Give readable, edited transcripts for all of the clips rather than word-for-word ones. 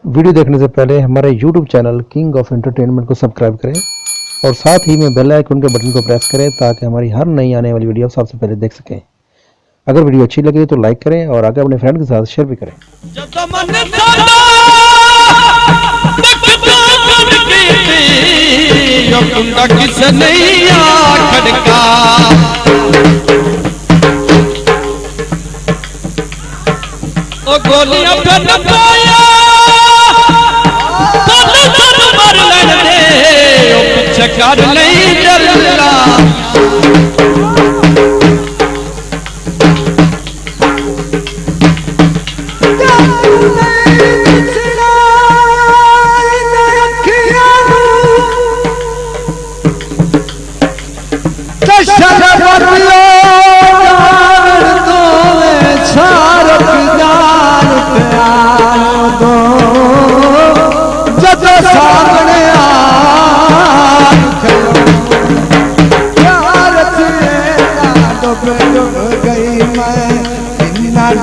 Video देखने से पहले हमारे YouTube channel king of entertainment को सब्सक्राइब करें और साथ ही में बेल आइकन के बटन को प्रेस करें ताकि हमारी हर नई आने वाली वीडियो सबसे पहले देख सकें। अगर वीडियो अच्छी लगे तो लाइक करें और आगे अपने फ्रेंड के साथ शेयर भी करें। कर नहीं चलना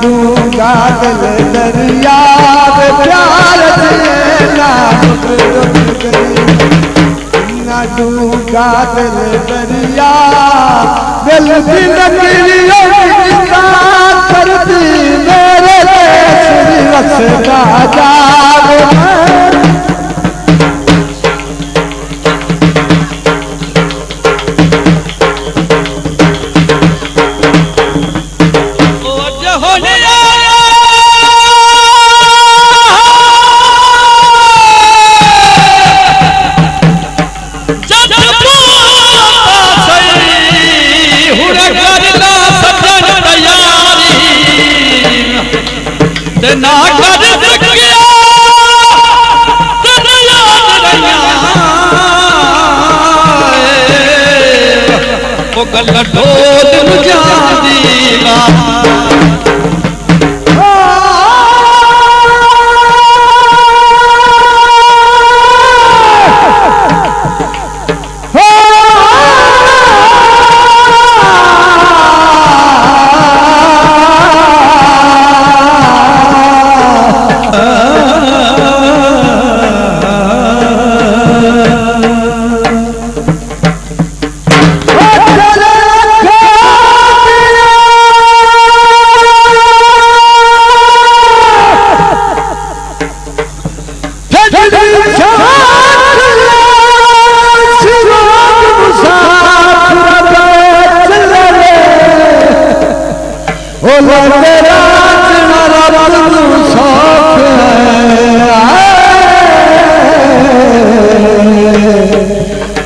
डूंगा दिल दरिया प्यार ना डूंगा दिल दरिया दिल की नगरियों करती मेरे देश राजा ना कर सकिया वो गल ढोल मुझा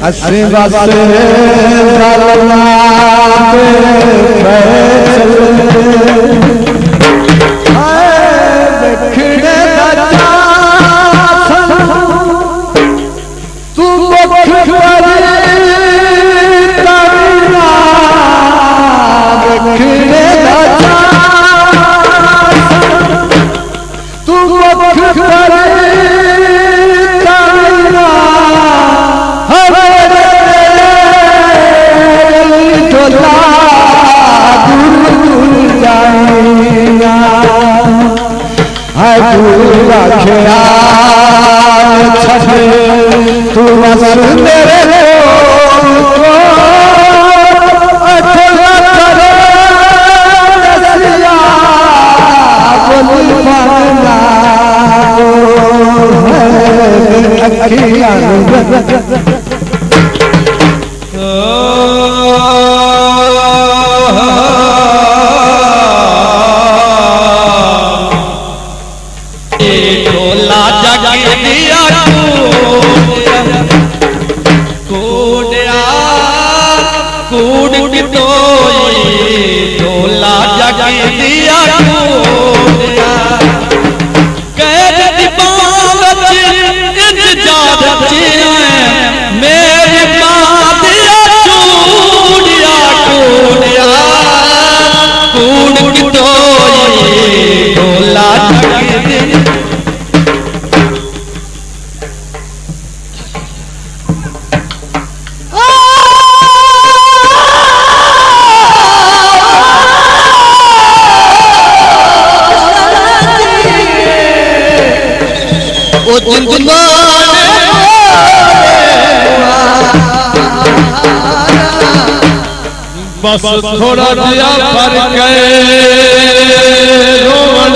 असे बसे तू मसल मेरे बस थोड़ा दिया फर्क रोवन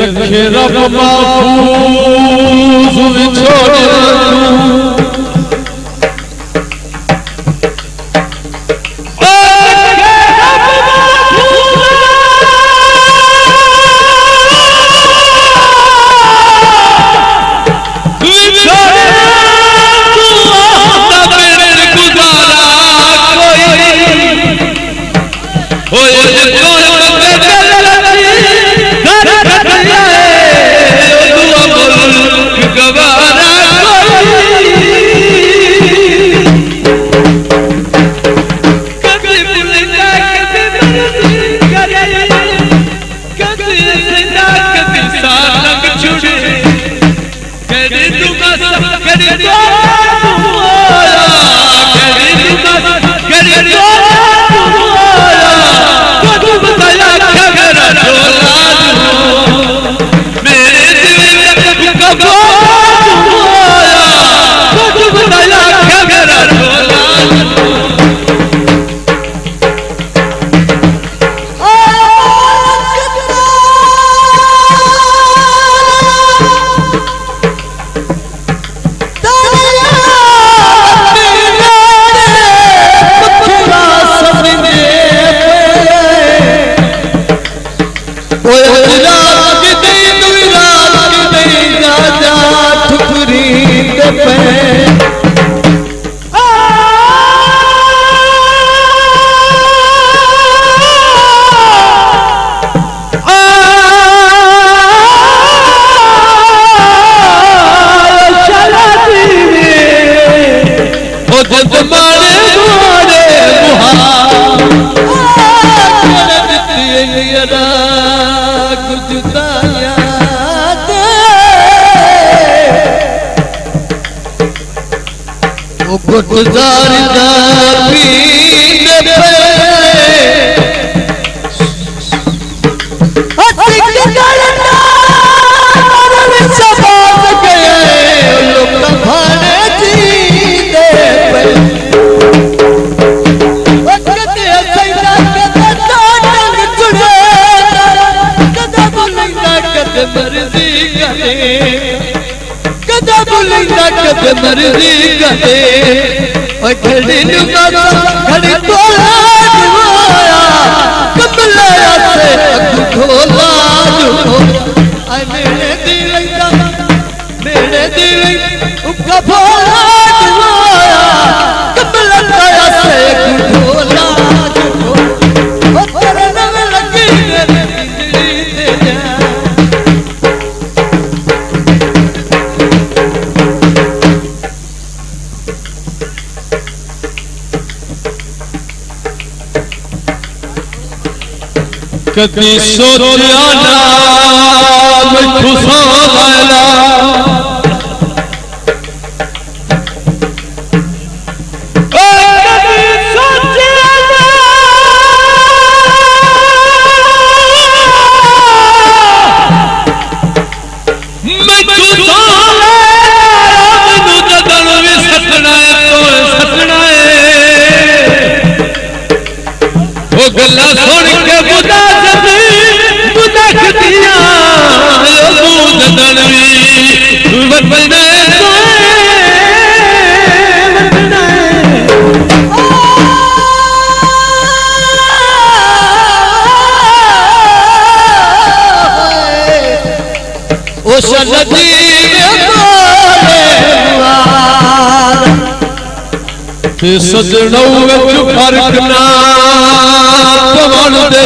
रखे रब महफूज छोड़े कुछ गुजार मर्जी करे खड़ी नुमाता खड़ी तोला दिवाया कमलाया से खोला जो आई मेरे दिल उका भोला दिवाया कमलाया से खोला जो ओ तेरे नाम लगी मेरी दिल ते जा कदी सोचा ना मिठू सोला गला सुन के बुदा दिया उस नदी में सजनों विच फर्क ना पवन दे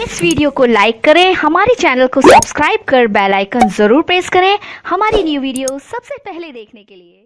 इस वीडियो को लाइक करें, हमारे चैनल को सब्सक्राइब कर बेल आइकन जरूर प्रेस करें हमारी न्यू वीडियो सबसे पहले देखने के लिए।